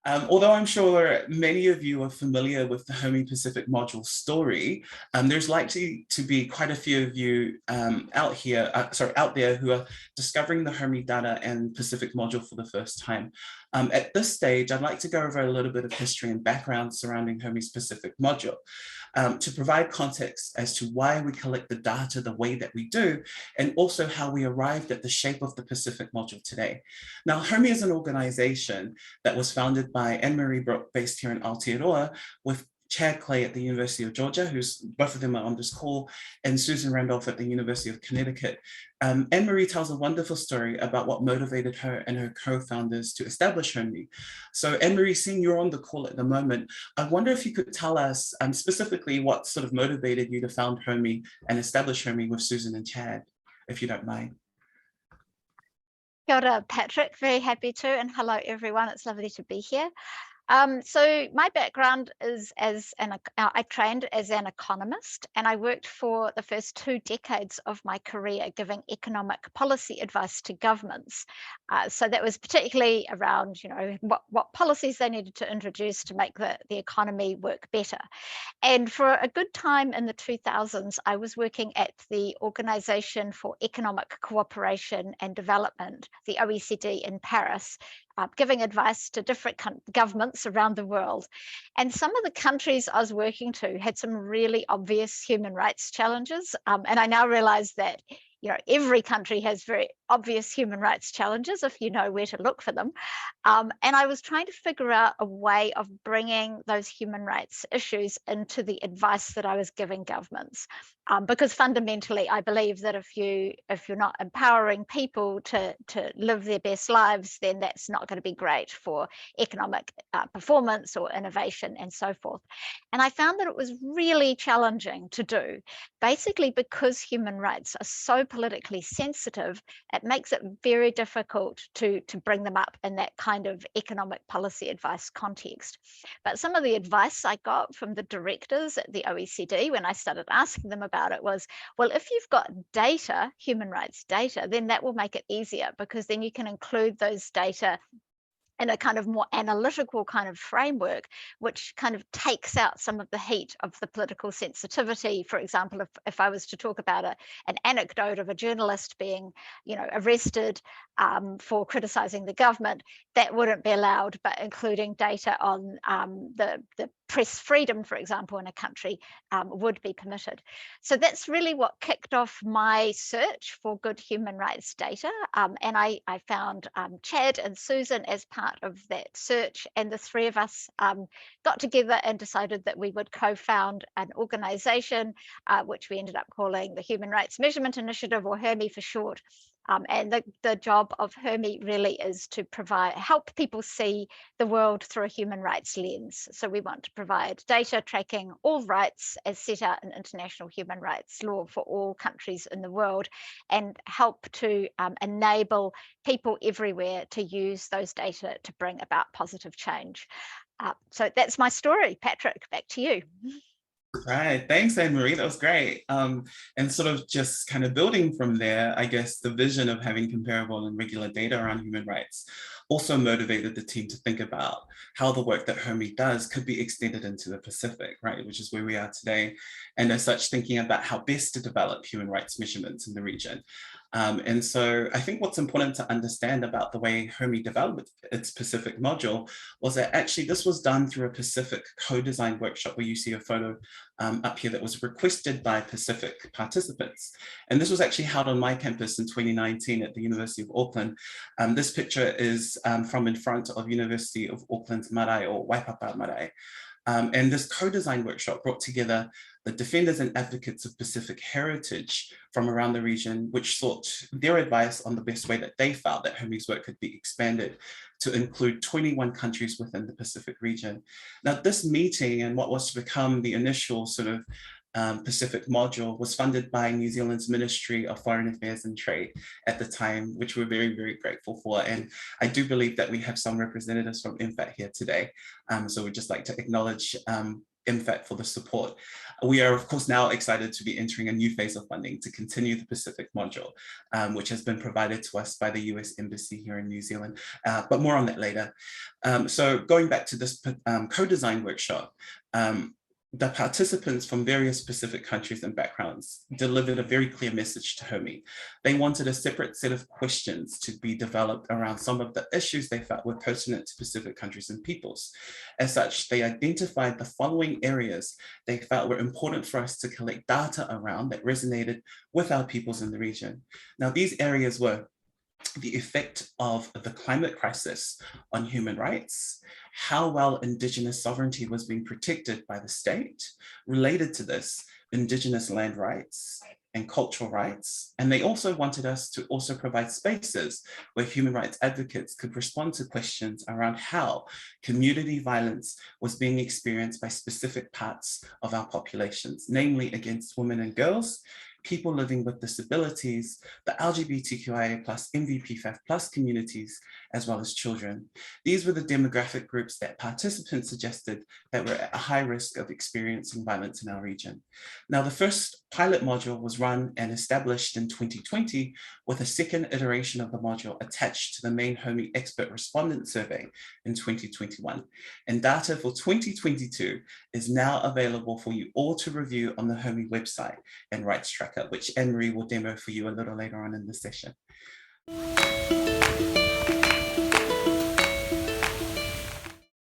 Although I'm sure many of you are familiar with the HRMI Pacific module story, there's likely to be quite a few of you out there who are discovering the HRMI data and Pacific module for the first time. At this stage, I'd like to go over a little bit of history and background surrounding HRMI's Pacific module to provide context as to why we collect the data the way that we do, and also how we arrived at the shape of the Pacific module today. Now, HRMI is an organization that was founded by Anne-Marie Brooke, based here in Aotearoa, with Chad Clay at the University of Georgia, who's both of them are on this call, and Susan Randolph at the University of Connecticut. Anne-Marie tells a wonderful story about what motivated her and her co-founders to establish HRMI. So Anne-Marie, seeing you're on the call at the moment, I wonder if you could tell us specifically what sort of motivated you to found HRMI and establish HRMI with Susan and Chad, if you don't mind. Kia ora, Patrick, very happy to, and hello everyone, it's lovely to be here. So my background is I trained as an economist, and I worked for the first 2 decades of my career giving economic policy advice to governments. So that was particularly around, what policies they needed to introduce to make the economy work better. And for a good time in the 2000s, I was working at the Organization for Economic Cooperation and Development, the OECD in Paris, giving advice to different governments around the world. And some of the countries I was working to had some really obvious human rights challenges. And I now realize that every country has very obvious human rights challenges if you know where to look for them. And I was trying to figure out a way of bringing those human rights issues into the advice that I was giving governments. Because fundamentally, I believe that if you're not empowering people to live their best lives, then that's not going to be great for economic performance or innovation and so forth. And I found that it was really challenging to do, basically because human rights are so politically sensitive, it makes it very difficult to bring them up in that kind of economic policy advice context. But some of the advice I got from the directors at the OECD when I started asking them about it was, well, if you've got data, human rights data, then that will make it easier, because then you can include those data in a kind of more analytical kind of framework, which kind of takes out some of the heat of the political sensitivity. For example, if I was to talk about an anecdote of a journalist being, arrested for criticizing the government, that wouldn't be allowed, but including data on the press freedom, for example, in a country would be permitted. So that's really what kicked off my search for good human rights data. And I found Chad and Susan as part of that search, and the 3 of us got together and decided that we would co-found an organization, which we ended up calling the Human Rights Measurement Initiative, or HRMI for short. And the job of HRMI really is to help people see the world through a human rights lens. So we want to provide data tracking all rights as set out in international human rights law for all countries in the world, and help to enable people everywhere to use those data to bring about positive change. So that's my story. Patrick, back to you. Right, thanks, Anne-Marie, that was great. And sort of just kind of building from there, I guess the vision of having comparable and regular data around human rights also motivated the team to think about how the work that HRMI does could be extended into the Pacific, right, which is where we are today. And as such, thinking about how best to develop human rights measurements in the region. And so I think what's important to understand about the way HRMI developed its Pacific module was that actually this was done through a Pacific co-design workshop, where you see a photo up here that was requested by Pacific participants. And this was actually held on my campus in 2019 at the University of Auckland. This picture is from in front of University of Auckland's marae, or Waipapa marae. And this co-design workshop brought together the defenders and advocates of Pacific heritage from around the region, which sought their advice on the best way that they felt that HRMI's work could be expanded to include 21 countries within the Pacific region. Now, this meeting and what was to become the initial sort of Pacific module was funded by New Zealand's Ministry of Foreign Affairs and Trade at the time, which we're very, very grateful for. And I do believe that we have some representatives from INFAT here today. So we'd just like to acknowledge MFAT for the support. We are, of course, now excited to be entering a new phase of funding to continue the Pacific module, which has been provided to us by the US Embassy here in New Zealand, but more on that later. So going back to this co-design workshop, the participants from various Pacific countries and backgrounds delivered a very clear message to HRMI. They wanted a separate set of questions to be developed around some of the issues they felt were pertinent to Pacific countries and peoples. As such, they identified the following areas they felt were important for us to collect data around that resonated with our peoples in the region. Now, these areas were the effect of the climate crisis on human rights, how well Indigenous sovereignty was being protected by the state, related to this, Indigenous land rights and cultural rights. And they also wanted us to also provide spaces where human rights advocates could respond to questions around how community violence was being experienced by specific parts of our populations, namely against women and girls, people living with disabilities, the LGBTQIA+, MVP+, communities, as well as children. These were the demographic groups that participants suggested that were at a high risk of experiencing violence in our region. Now, the first pilot module was run and established in 2020 with a second iteration of the module attached to the main HRMI expert respondent survey in 2021. And data for 2022 is now available for you all to review on the HRMI website and Rights Tracker, which Anne-Marie will demo for you a little later on in the session.